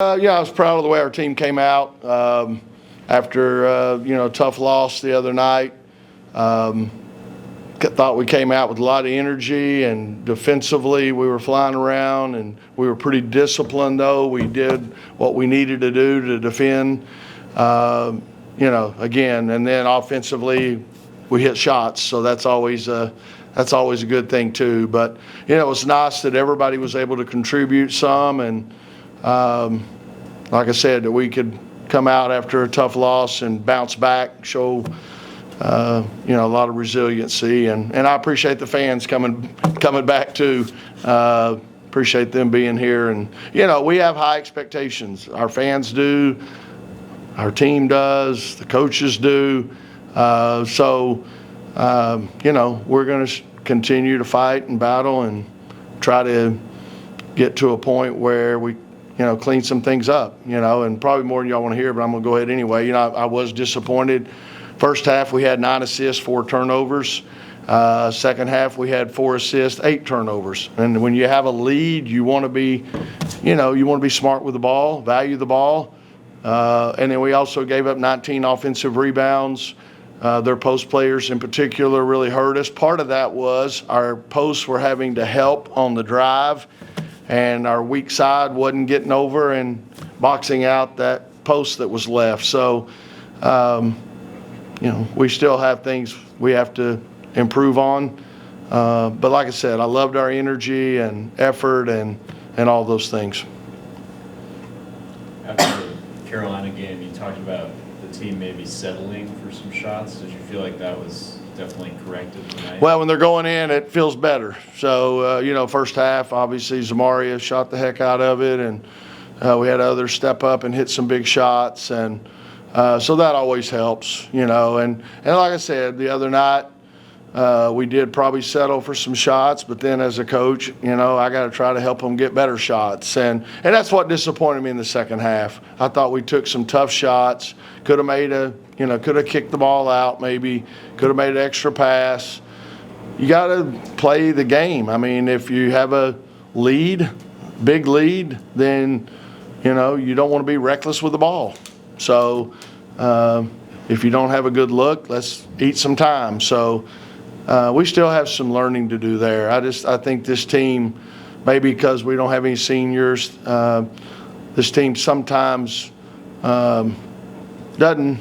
Yeah, I was proud of the way our team came out after a tough loss the other night. Thought we came out with a lot of energy, and defensively we were flying around, and we were pretty disciplined. Though we did what we needed to do to defend. Again, and then offensively we hit shots, so that's always a good thing too. But it was nice that everybody was able to contribute some, and like I said, that we could come out after a tough loss and bounce back, show a lot of resiliency, and I appreciate the fans coming back too. Appreciate them being here, and we have high expectations. Our fans do, our team does, the coaches do. So we're going to continue to fight and battle and try to get to a point where we clean some things up, and probably more than y'all want to hear, but I'm going to go ahead anyway. I was disappointed. First half, we had 9 assists, 4 turnovers. Second half, we had 4 assists, 8 turnovers. And when you have a lead, you want to be, smart with the ball, value the ball. And then we also gave up 19 offensive rebounds. Their post players in particular really hurt us. Part of that was our posts were having to help on the drive, and our weak side wasn't getting over and boxing out that post that was left. So, we still have things we have to improve on. But like I said, I loved our energy and effort and all those things. After the Carolina game, you talked about the team maybe settling for some shots. Did you feel like that was definitely corrected tonight? Well, when they're going in, it feels better. So, first half, obviously, Zamaria shot the heck out of it, and we had others step up and hit some big shots, and so that always helps, and like I said, the other night, we did probably settle for some shots, but then as a coach, I got to try to help them get better shots, and that's what disappointed me in the second half. I thought we took some tough shots, could have kicked the ball out, maybe could have made an extra pass. You got to play the game. I mean, if you have a lead, big lead, then you don't want to be reckless with the ball. So if you don't have a good look, let's eat some time. So we still have some learning to do there. I think this team, maybe because we don't have any seniors, this team sometimes doesn't,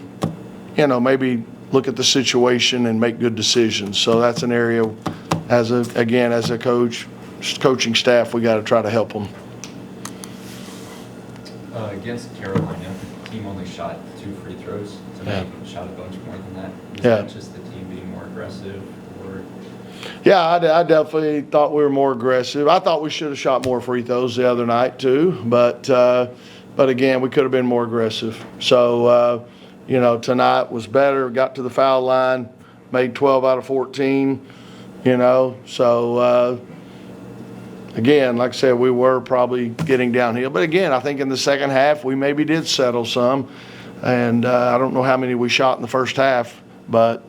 maybe look at the situation and make good decisions. So that's an area, as a coaching staff, we got to try to help them. Against Carolina, the team only shot 2 free throws tonight. Yeah. Shot a bunch more than that. Is Yeah. that just the team being more aggressive? Or Yeah, I definitely thought we were more aggressive. I thought we should have shot more free throws the other night too, but again, we could have been more aggressive. So, tonight was better. Got to the foul line, made 12 out of 14. So again, like I said, we were probably getting downhill. But again, I think in the second half we maybe did settle some, and I don't know how many we shot in the first half, but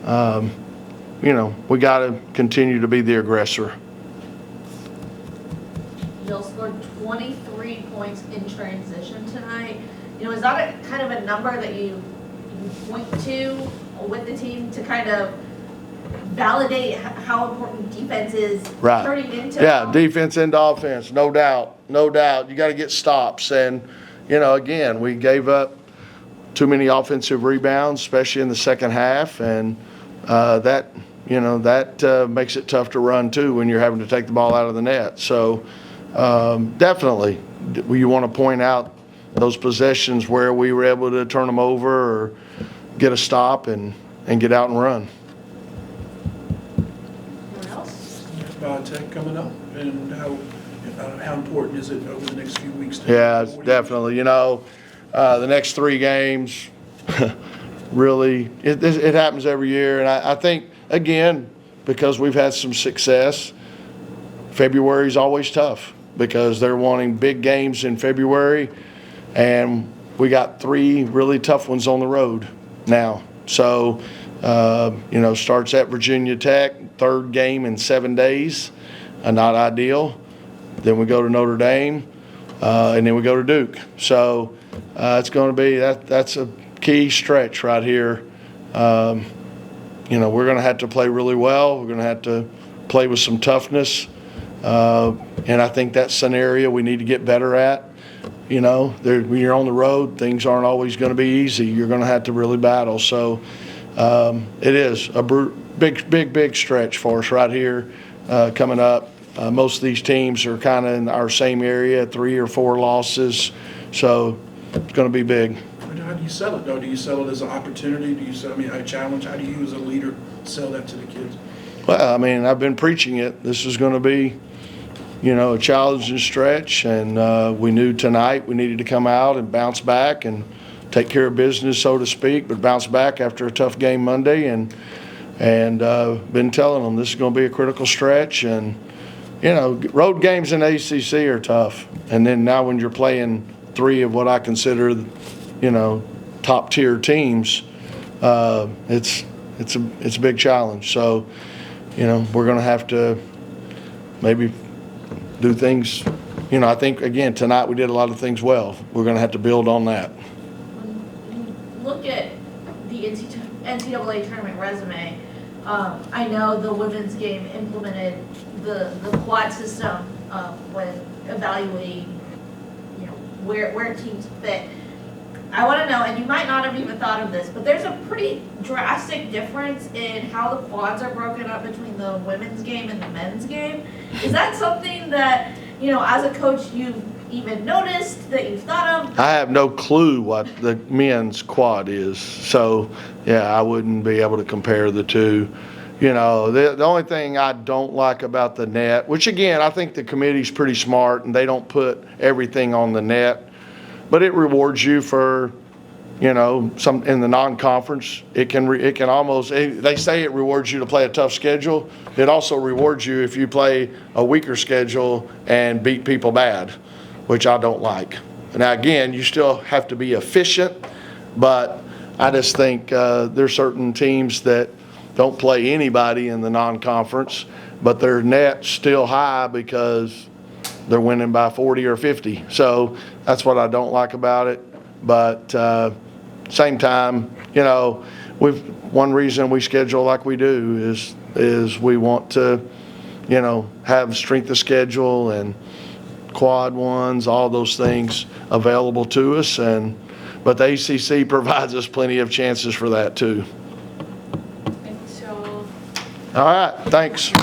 we got to continue to be the aggressor. Jill scored 23 points in transition tonight. Is that a kind of a number that you point to with the team to kind of validate how important defense is Right. turning into? Yeah, defense into offense, no doubt. You got to get stops, and again, we gave up too many offensive rebounds, especially in the second half, and that makes it tough to run too when you're having to take the ball out of the net. So definitely, you want to point out those possessions where we were able to turn them over or get a stop and get out and run. Anyone else? Tech coming up, and how important is it over the next few weeks? Yeah, definitely. The next 3 games, really, it happens every year. And I think, again, because we've had some success, February is always tough because they're wanting big games in February, and we got 3 really tough ones on the road now. So, starts at Virginia Tech, 3rd game in 7 days, not ideal. Then we go to Notre Dame. and then we go to Duke. So it's going to be that's a key stretch right here. You know, we're going to have to play really well. We're going to have to play with some toughness, and I think that's an area we need to get better at. You know, when you're on the road, things aren't always going to be easy. You're going to have to really battle. So it is a big stretch for us right here coming up. Most of these teams are kind of in our same area, 3 or 4 losses. So it's going to be big. How do you sell it, though? Do you sell it as an opportunity? Do you sell, I mean, a challenge? How do you, as a leader, sell that to the kids? Well, I mean, I've been preaching it. This is going to be, you know, a challenging stretch, and we knew tonight we needed to come out and bounce back and take care of business, so to speak, but bounce back after a tough game Monday, and been telling them this is going to be a critical stretch. And you know, road games in the ACC are tough, and then now when you're playing 3 of what I consider, you know, top tier teams, it's a big challenge. So, you know, we're going to have to maybe do things. You know, I think again tonight we did a lot of things well. We're going to have to build on that. When you look at the NCAA tournament resume, I know the women's game implemented the quad system when evaluating, you know, where teams fit. I want to know, and you might not have even thought of this, but there's a pretty drastic difference in how the quads are broken up between the women's game and the men's game. Is that something that, you know, as a coach you've even noticed, that you've thought of? I have no clue what the men's quad is, so yeah, I wouldn't be able to compare the two. You know, the only thing I don't like about the net, which again, I think the committee's pretty smart and they don't put everything on the net, but it rewards you for, you know, some in the non-conference. It can almost, they say it rewards you to play a tough schedule. It also rewards you if you play a weaker schedule and beat people bad, which I don't like. Now again, you still have to be efficient, but I just think there's certain teams that don't play anybody in the non-conference, but their net's still high because they're winning by 40 or 50. So that's what I don't like about it. But same time, you know, one reason we schedule like we do is we want to, you know, have strength of schedule and quad ones, all those things available to us. But the ACC provides us plenty of chances for that too. So All right, thanks.